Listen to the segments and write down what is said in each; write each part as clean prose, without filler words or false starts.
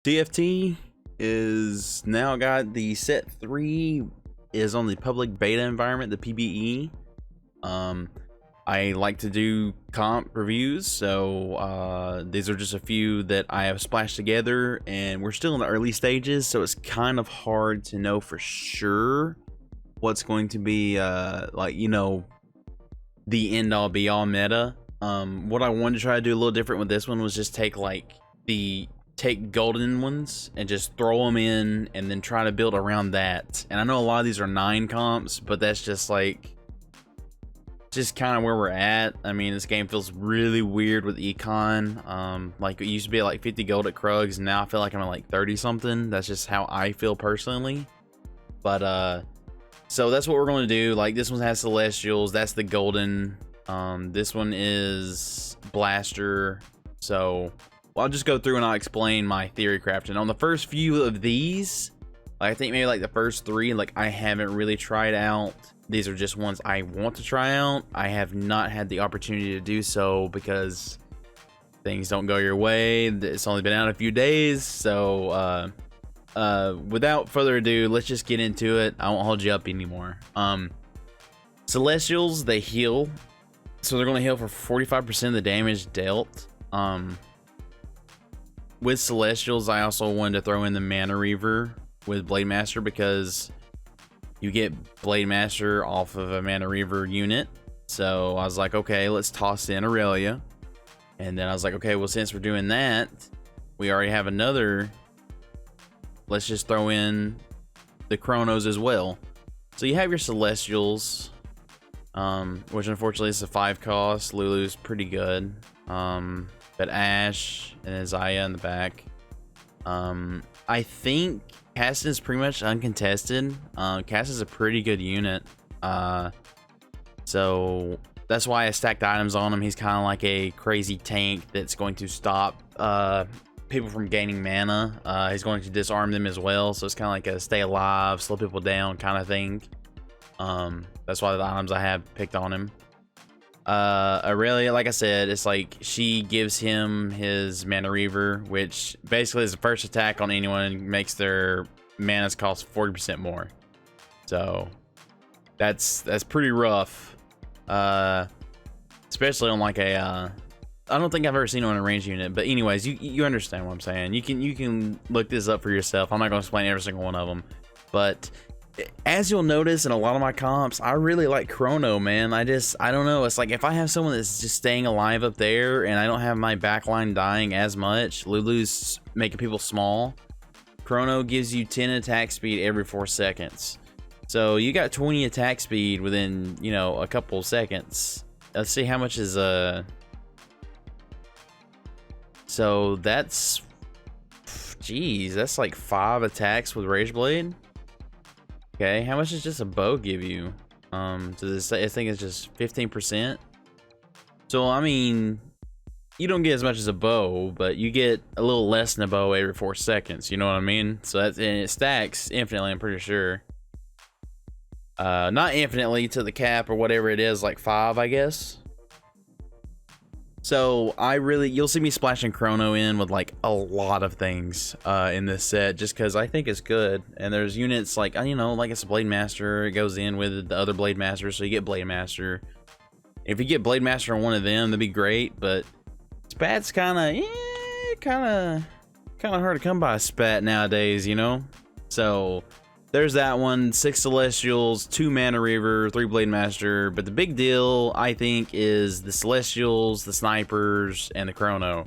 TFT is now got the set 3 is on the public beta environment, the PBE. I like to do comp reviews, so these are just a few that I have splashed together, and we're still in the early stages, so it's kind of hard to know for sure what's going to be like, you know, the end all be all meta. What I wanted to try to do a little different with this one was just take golden ones and just throw them in and then try to build around that. And I know a lot of these are 9 comps, but that's just like kind of where we're at. I mean, this game feels really weird with econ. Like it used to be at like 50 gold at Krugs, and now I feel like I'm at like 30 something. That's just how I feel personally. But so that's what we're going to do. Like this one has celestials, that's the golden. This one is blaster. So I'll just go through and I'll explain my theory crafting. On the first few of these, I think maybe like the first 3, like I haven't really tried out. These are just ones I want to try out. I have not had the opportunity to do so because things don't go your way. It's only been out a few days. So without further ado, let's just get into it. I won't hold you up anymore. Celestials, they heal. So they're going to heal for 45% of the damage dealt. With Celestials, I also wanted to throw in the Mana Reaver with Blade Master because you get Blade Master off of a Mana Reaver unit. So I was like, okay, let's toss in Aurelia. And then I was like, okay, well, since we're doing that, we already have another. Let's just throw in the Chronos as well. So you have your Celestials, which unfortunately is a 5 cost. Lulu's pretty good. But Ashe and then Zaya in the back. I think Caston is pretty much uncontested. Caston is a pretty good unit. So that's why I stacked items on him. He's kind of like a crazy tank that's going to stop people from gaining mana. He's going to disarm them as well. So it's kind of like a stay alive, slow people down kind of thing. That's why the items I have picked on him. Aurelia, like I said, it's like she gives him his Mana Reaver, which basically is the first attack on anyone, makes their manas cost 40% more. So that's pretty rough. Especially on like a I don't think I've ever seen it on a range unit, but anyways, you understand what I'm saying. You can look this up for yourself. I'm not going to explain every single one of them, but as you'll notice in a lot of my comps, I really like Chrono, man. I don't know. It's like if I have someone that's just staying alive up there and I don't have my backline dying as much, Lulu's making people small. Chrono gives you 10 attack speed every 4 seconds. So you got 20 attack speed within, you know, a couple seconds. Let's see how much is so that's, geez, that's like 5 attacks with Rage Blade. Okay, how much does just a bow give you? So this, I think it's just 15%. So I mean, you don't get as much as a bow, but you get a little less than a bow every 4 seconds. You know what I mean? So that's, and it stacks infinitely, I'm pretty sure. Not infinitely to the cap or whatever it is, like 5, I guess. So you'll see me splashing Chrono in with like a lot of things in this set, just because I think it's good. And there's units like, you know, like it's a Blade Master, it goes in with the other Blade Master, so you get Blade Master. If you get Blade Master on one of them, that'd be great, but Spat's kind of hard to come by a Spat nowadays, you know? So there's that one. 6 Celestials, 2 Mana Reaver, 3 Blade Master. But the big deal, I think, is the Celestials, the Snipers, and the Chrono.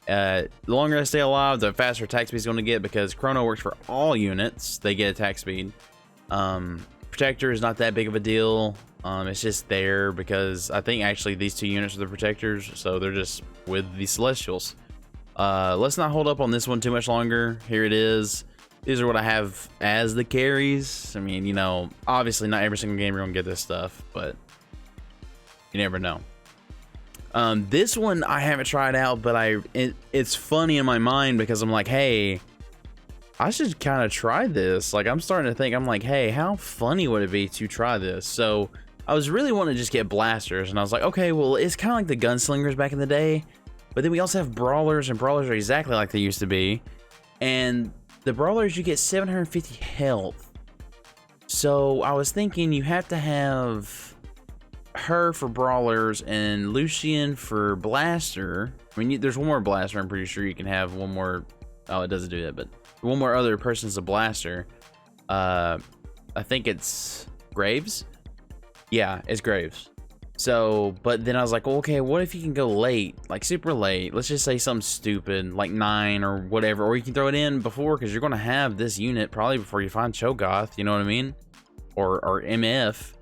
The longer I stay alive, the faster attack speed is going to get, because Chrono works for all units. They get attack speed. Protector is not that big of a deal. It's just there because I think actually these 2 units are the Protectors, so they're just with the Celestials. Let's not hold up on this one too much longer. Here it is. These are what I have as the carries. I mean, you know, obviously not every single game you're gonna get this stuff, but you never know. This one I haven't tried out, but it's funny in my mind because I'm like, hey, I should kind of try this. Like, I'm starting to think, I'm like, hey, how funny would it be to try this? So I was really wanting to just get blasters, and I was like, okay, well, it's kind of like the gunslingers back in the day, but then we also have brawlers, and brawlers are exactly like they used to be. And the brawlers, you get 750 health. So I was thinking you have to have her for brawlers and Lucian for blaster. I mean, there's one more blaster. I'm pretty sure you can have one more. Oh, it doesn't do that, but one more other person's a blaster. I think it's Graves. Yeah, it's Graves. So, but then I was like, well, okay, what if you can go late, like super late? Let's just say something stupid, like 9 or whatever, or you can throw it in before, because you're going to have this unit probably before you find Cho'Gath, you know what I mean? Or MF.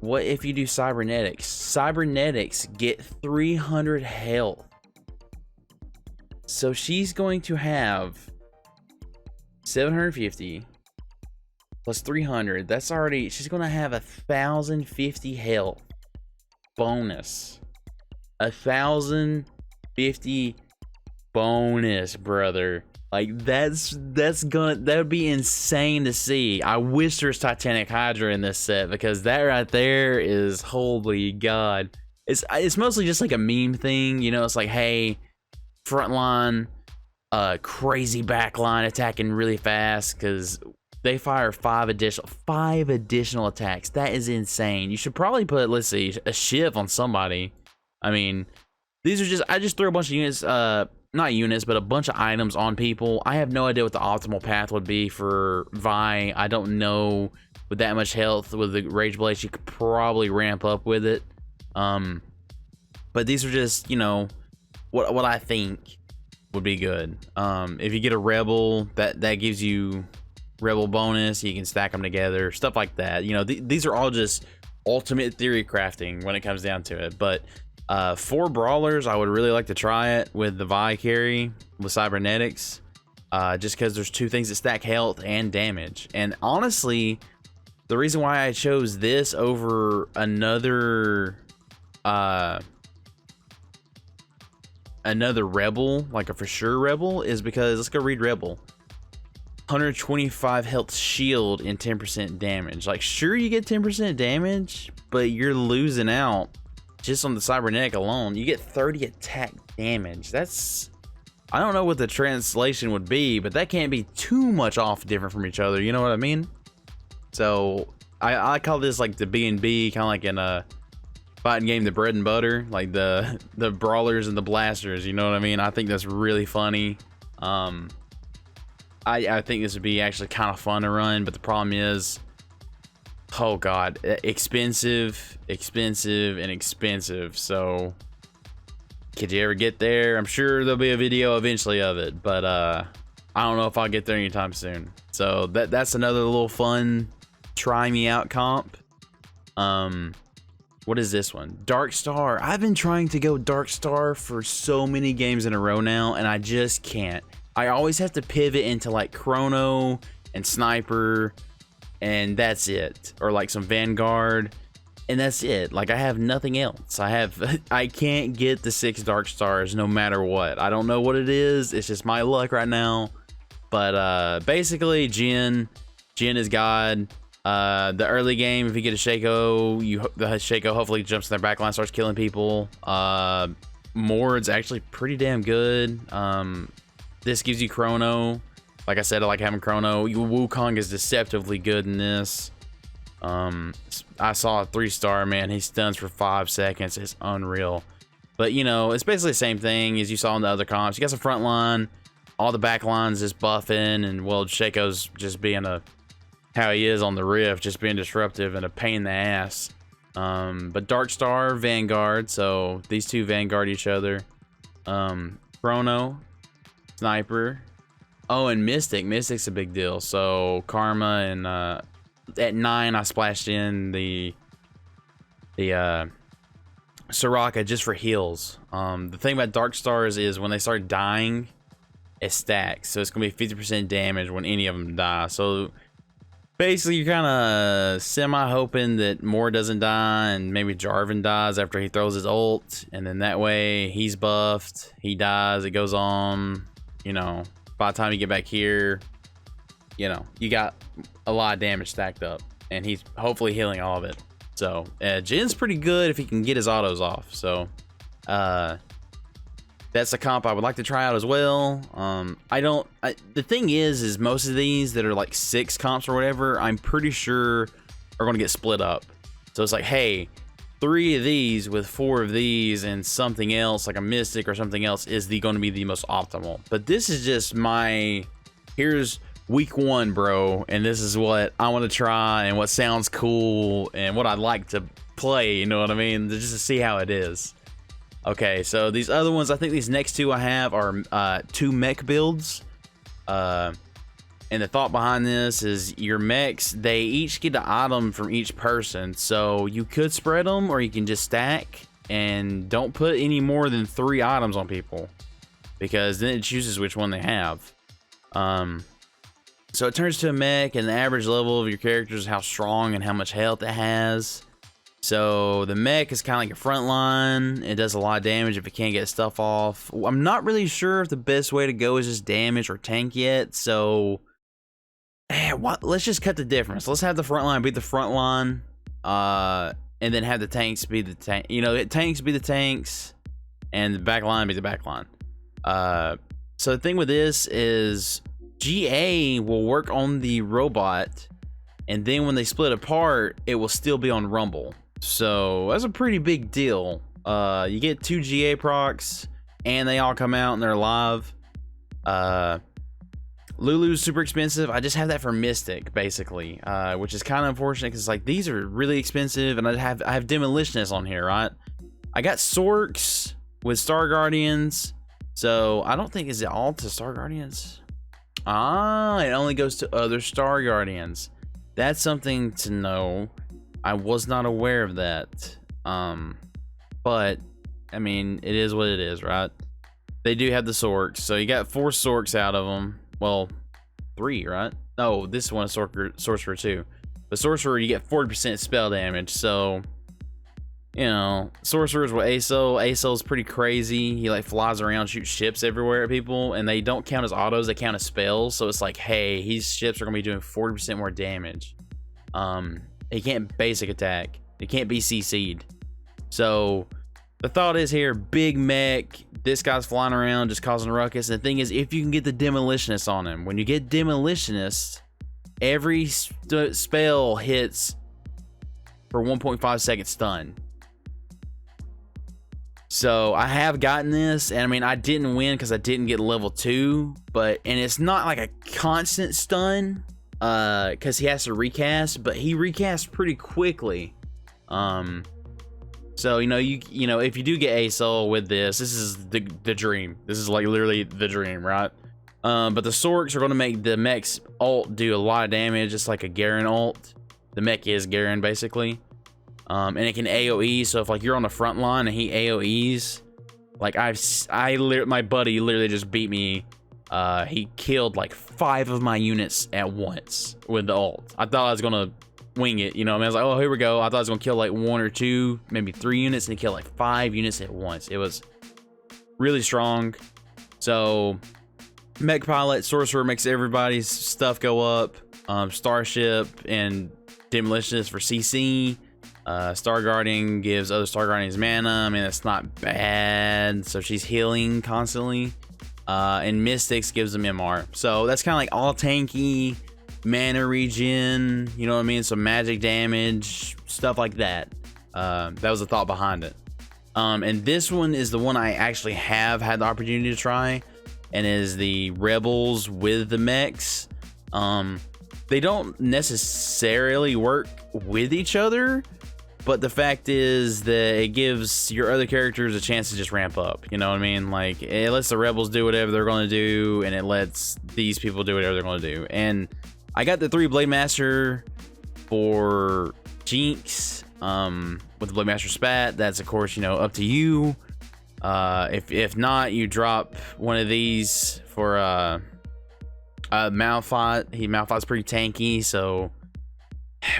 What if you do Cybernetics? Cybernetics get 300 health. So she's going to have 750 plus 300. That's already, she's going to have 1,050 health. Bonus. 1,050 bonus, brother. Like that would be insane to see. I wish there's Titanic Hydra in this set, because that right there is, holy god. It's mostly just like a meme thing, you know. It's like, hey, frontline, crazy backline attacking really fast because they fire 5 additional attacks. That is insane. You should probably put, let's see, a shiv on somebody. I mean, these are just, I just threw a bunch of units, not units, but a bunch of items on people. I have no idea what the optimal path would be for Vi. I don't know, with that much health with the Rage Blade, you could probably ramp up with it. But these are just, you know, what I think would be good. If you get a Rebel, that gives you Rebel bonus, you can stack them together, stuff like that. You know, these are all just ultimate theory crafting when it comes down to it. But for brawlers, I would really like to try it with the Vi carry with Cybernetics, just because there's 2 things that stack health and damage. And honestly, the reason why I chose this over another Rebel, like a for sure Rebel, is because, let's go read Rebel. 125 health shield and 10% damage. Like, sure, you get 10% damage, but you're losing out just on the Cybernetic alone. You get 30 attack damage. That's, I don't know what the translation would be, but that can't be too much off different from each other. You know what I mean? So I call this like the B&B, kind of like in a fighting game, the bread and butter, like the brawlers and the blasters. You know what I mean? I think that's really funny. I think this would be actually kind of fun to run, but the problem is, oh god, expensive. So could you ever get there? I'm sure there'll be a video eventually of it, but I don't know if I'll get there anytime soon. So that's another little fun try me out comp. What is this one? Darkstar. I've been trying to go Darkstar for so many games in a row now, and I just can't. I always have to pivot into like Chrono and Sniper, and that's it. Or like some Vanguard, and that's it. Like, I have nothing else. I can't get the 6 Darkstars no matter what. I don't know what it is. It's just my luck right now. But basically, Jin is God. The early game, if you get a Shaco, the Shaco hopefully jumps in their backline, starts killing people. Mord's actually pretty damn good. This gives you Chrono. Like I said, I like having Chrono. Wukong is deceptively good in this. I saw a 3-star, man. He stuns for 5 seconds. It's unreal. But, you know, it's basically the same thing as you saw in the other comps. You got some front line. All the back lines just buffing. And, well, Shaco's just being how he is on the Rift, just being disruptive and a pain in the ass. But Darkstar, Vanguard. So these two Vanguard each other. Chrono, Sniper. Oh, and Mystic. Mystic's a big deal. So Karma, and at 9 I splashed in the Soraka just for heals. The thing about Darkstars is when they start dying, it stacks. So it's gonna be 50% damage when any of them die. So basically, you're kind of semi-hoping that Moore doesn't die, and maybe Jarvan dies after he throws his ult, and then that way, he's buffed, he dies, it goes on, you know, by the time you get back here, you know, you got a lot of damage stacked up, and he's hopefully healing all of it. So, Jin's pretty good if he can get his autos off, so, that's a comp I would like to try out as well. The thing is most of these that are like 6 comps or whatever, I'm pretty sure are going to get split up. So it's like, hey, 3 of these with 4 of these and something else like a mystic or something else is going to be the most optimal. But this is just here's week 1, bro, and this is what I want to try and what sounds cool and what I'd like to play, you know what I mean, just to see how it is. Okay, so these other ones, I think these next 2 I have are 2 mech builds. And the thought behind this is your mechs, they each get an item from each person. So you could spread them or you can just stack, and don't put any more than 3 items on people, because then it chooses which one they have. So it turns to a mech, and the average level of your character is how strong and how much health it has. So the mech is kind of like your front line. It does a lot of damage if it can't get stuff off. I'm not really sure if the best way to go is just damage or tank yet. So let's just cut the difference. Let's have the front line be the front line, and then have the tanks be the tank. You know, tanks be the tanks, and the back line be the back line. So the thing with this is GA will work on the robot, and then when they split apart, it will still be on Rumble. So that's a pretty big deal. You get 2 GA procs, and they all come out and they're live. Lulu's super expensive. I just have that for Mystic, basically, which is kind of unfortunate because like these are really expensive, and I have Demolitionist on here, right? I got Sorks with Star Guardians, so I don't think, is it all to Star Guardians? Ah, it only goes to other Star Guardians. That's something to know. I was not aware of that. But I mean, it is what it is, right? They do have the Sorks, so you got 4 Sorks out of them. Well, 3, right? No, this one is Sorcerer too. The Sorcerer, you get 40% spell damage, so you know, Sorcerers with ASO is pretty crazy. He like flies around, shoots ships everywhere at people, and they don't count as autos, they count as spells. So it's like, hey, his ships are gonna be doing 40% more damage. He can't basic attack. He can't be CC'd. So the thought is here, big mech, this guy's flying around just causing a ruckus. And the thing is, if you can get the Demolitionist on him, when you get Demolitionist, every spell hits for 1.5 second stun. So I have gotten this, and I mean, I didn't win because I didn't get level 2, and it's not like a constant stun, because he has to recast, but he recasts pretty quickly. So you know, if you do get ASO with this is the dream. This is like literally the dream, right? But the Sorks are going to make the mech's ult do a lot of damage. It's like a Garen ult. The mech is Garen basically. And it can AoE, so if like you're on the front line and he AoEs, like my buddy literally just beat me. He killed like 5 of my units at once with the ult. I thought I was gonna wing it, you know. I mean, I was like, oh, here we go. I thought I was gonna kill like 1 or 2, maybe 3 units, and he killed like 5 units at once. It was really strong. So Mech Pilot, Sorcerer makes everybody's stuff go up. Starship and Demolitionist for CC. Star Guardian gives other Star Guardians mana. I mean, that's not bad. So she's healing constantly. And Mystics gives them MR. So that's kind of like all tanky, mana regen, you know what I mean? Some magic damage, stuff like that. That was the thought behind it. And this one is the one I actually have had the opportunity to try, and is the Rebels with the mechs. They don't necessarily work with each other, but the fact is that it gives your other characters a chance to just ramp up. You know what I mean? Like, it lets the Rebels do whatever they're going to do, and it lets these people do whatever they're going to do. And I got the 3 Blade Master for Jinx with the Blade Master Spat. That's, of course, you know, up to you. If not, you drop one of these for Malphite. Malphite's pretty tanky, so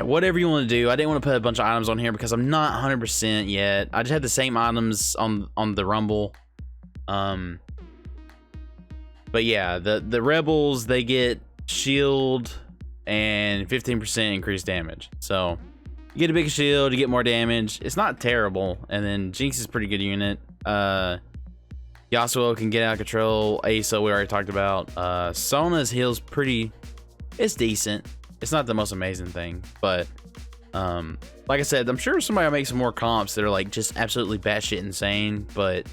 whatever you want to do. I didn't want to put a bunch of items on here because I'm not 100% yet. I just had the same items on the Rumble. But yeah, the Rebels, they get shield and 15% increased damage. So you get a big shield, you get more damage. It's not terrible. And then Jinx is a pretty good unit. Yasuo can get out of control. Asa, we already talked about. Sona's heal's pretty, it's decent. It's not the most amazing thing, but like I said, I'm sure somebody will make some more comps that are like just absolutely batshit insane, but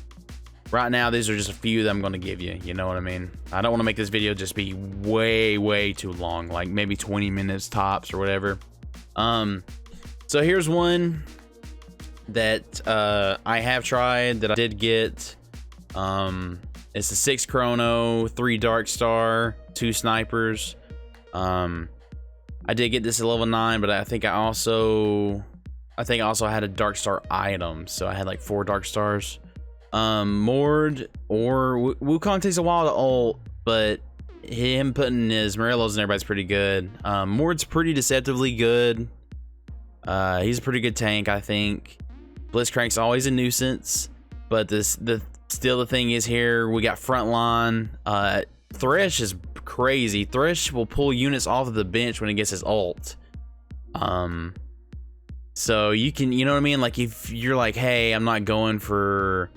right now these are just a few that I'm going to give you. You know what I mean? I don't want to make this video just be way too long, like maybe 20 minutes tops or whatever. So here's one that I have tried that I did get. It's a 6 chrono, 3 Darkstar, 2 snipers. I did get this at level 9, but I think I also had a Darkstar item, so I had like 4 Darkstars. Mord or Wukong takes a while to ult, but him putting his Morellos in everybody's pretty good. Mord's pretty deceptively good. He's a pretty good tank, I think. Blitzcrank's always a nuisance, but still the thing is here we got frontline. Thresh is crazy. Thresh will pull units off of the bench when he gets his ult. So you can, you know what I mean? Like if you're like, hey, I'm not going for,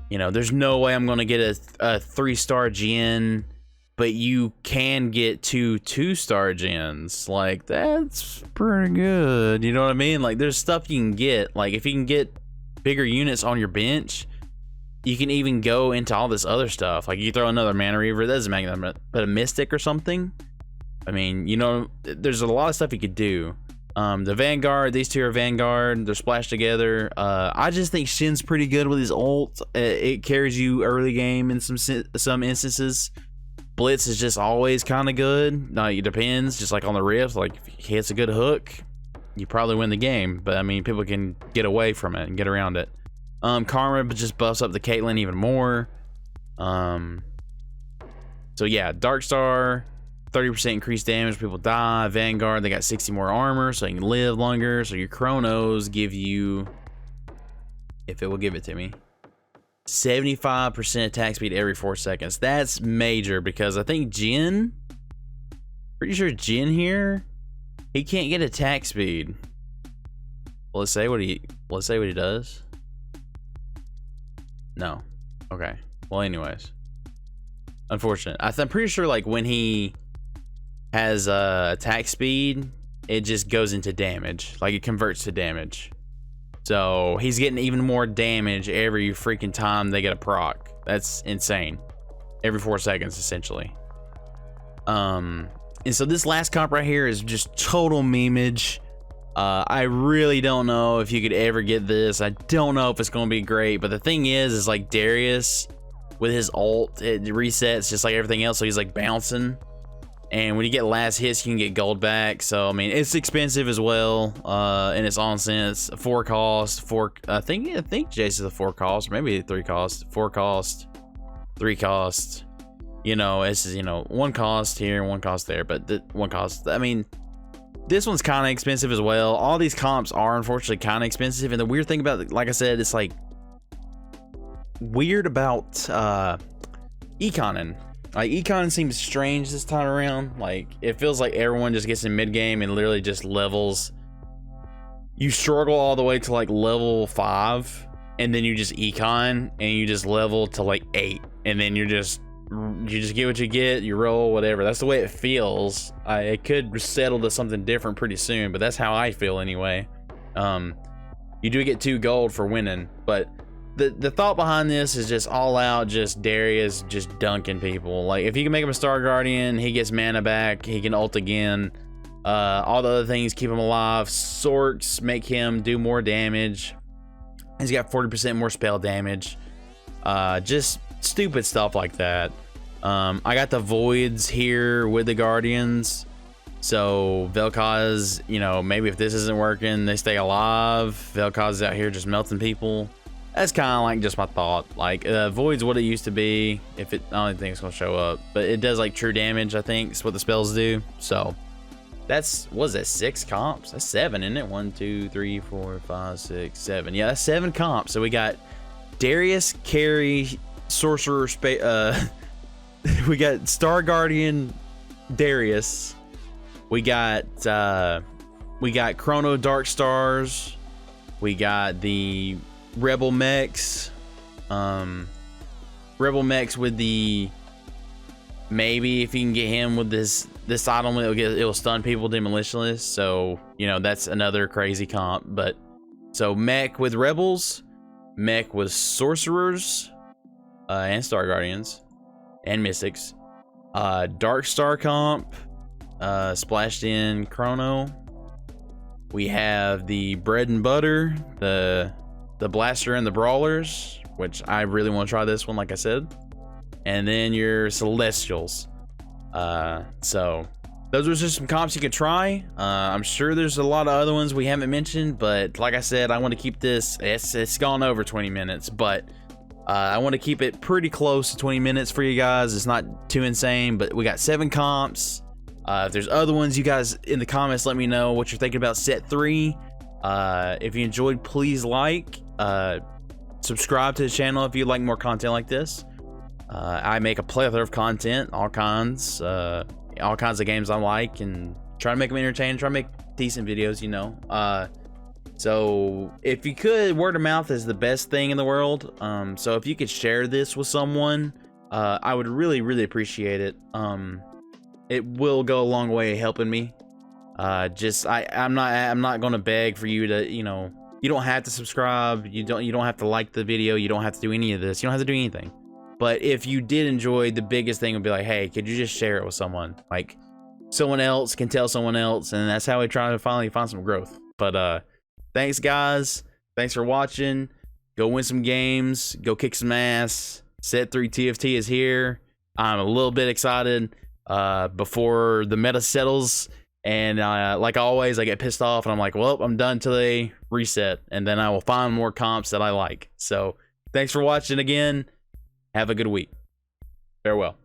you know, there's no way I'm gonna get a 3-star gen, but you can get 2-star gens. Like that's pretty good. You know what I mean? Like there's stuff you can get. Like if you can get bigger units on your bench, you can even go into all this other stuff. Like you throw another Mana Reaver, that doesn't make them, but a Mystic or something. I mean, you know, there's a lot of stuff you could do. The Vanguard, these two are Vanguard. They're splashed together. I just think Shin's pretty good with his ult. It carries you early game in some instances. Blitz is just always kind of good. It depends, just like on the Rift. Like if he hits a good hook, you probably win the game. But I mean, people can get away from it and get around it. Karma just buffs up the Caitlyn even more. So yeah, Darkstar, 30% increased damage, people die. Vanguard, they got 60 more armor, so you can live longer. So your chronos give you, if it will give it to me, 75% attack speed every 4 seconds. That's major because I think Jin, pretty sure Jin here, he can't get attack speed. Well, let's say what he does. No. Okay. Well, anyways. Unfortunate. I'm pretty sure like when he has attack speed, it just goes into damage. Like it converts to damage. So he's getting even more damage every freaking time they get a proc. That's insane. Every 4 seconds, essentially. And so this last comp right here is just total memeage. I really don't know if you could ever get this. I don't know if it's going to be great, but the thing is like Darius with his ult, it resets just like everything else, so he's like bouncing, and when you get last hits, you can get gold back. So I mean, it's expensive as well, and it's on sense. 4 cost, I think Jace is a 4 cost, maybe 3 cost, 4 cost, 3 cost. You know, it's just, you know, 1 cost here, 1 cost there, but the 1 cost. I mean, this one's kind of expensive as well. All these comps are unfortunately kind of expensive, and the weird thing about it, like I said, it's like weird about econing. Like econ seems strange this time around. Like it feels like everyone just gets in mid game and literally just levels. You struggle all the way to like level 5, and then you just econ and you just level to like 8, and then you just get what you get, you roll, whatever. That's the way it feels. It could settle to something different pretty soon, but that's how I feel anyway. You do get 2 gold for winning, but the thought behind this is just all out, just Darius just dunking people. Like if you can make him a Star Guardian, he gets mana back, he can ult again. All the other things keep him alive. Sorks make him do more damage. He's got 40% more spell damage. Just stupid stuff like that. I got the Voids here with the Guardians, so Vel'Koz, you know, maybe if this isn't working, they stay alive. Vel'Koz is out here just melting people. That's kind of like just my thought. Like Void's what it used to be. If it, I don't think it's gonna show up, but it does like true damage, I think is what the spells do. So that's, what is that, 6 comps? That's 7, isn't it? 1 2 3 4 5 6 7. Yeah, that's 7 comps. So we got Darius, Carry, Sorcerer, we got Star Guardian, Darius. We got Chrono Darkstars. We got the Rebel Mechs. Rebel Mechs with the, maybe if you can get him with this item, it'll stun people demolitionless. So, you know, that's another crazy comp. But so Mech with Rebels, Mech with Sorcerers, and Star Guardians, and Mystics. Darkstar comp, splashed in Chrono. We have the bread and butter, the blaster and the brawlers, which I really want to try this one, like I said. And then your Celestials. So those are just some comps you could try. I'm sure there's a lot of other ones we haven't mentioned, but like I said, I want to keep this, it's gone over 20 minutes, but I want to keep it pretty close to 20 minutes for you guys. It's not too insane, but we got 7 comps. If there's other ones, you guys in the comments, let me know what you're thinking about set 3. If you enjoyed, please like, subscribe to the channel if you like more content like this. I make a plethora of content, all kinds of games I like, and try to make them entertaining, try to make decent videos, you know. So if you could, word of mouth is the best thing in the world. So if you could share this with someone, I would really appreciate it. It will go a long way helping me. I'm not gonna beg for you to, you know, you don't have to subscribe, you don't have to like the video, you don't have to do any of this, you don't have to do anything. But if you did enjoy, the biggest thing would be like, hey, could you just share it with someone? Like, someone else can tell someone else, and that's how we try to finally find some growth. But thanks guys, thanks for watching. Go win some games, go kick some ass. Set 3 TFT is here. I'm a little bit excited before the meta settles, and like always, I get pissed off and I'm like, well, I'm done till they reset, and then I will find more comps that I like. So thanks for watching again. Have a good week. Farewell.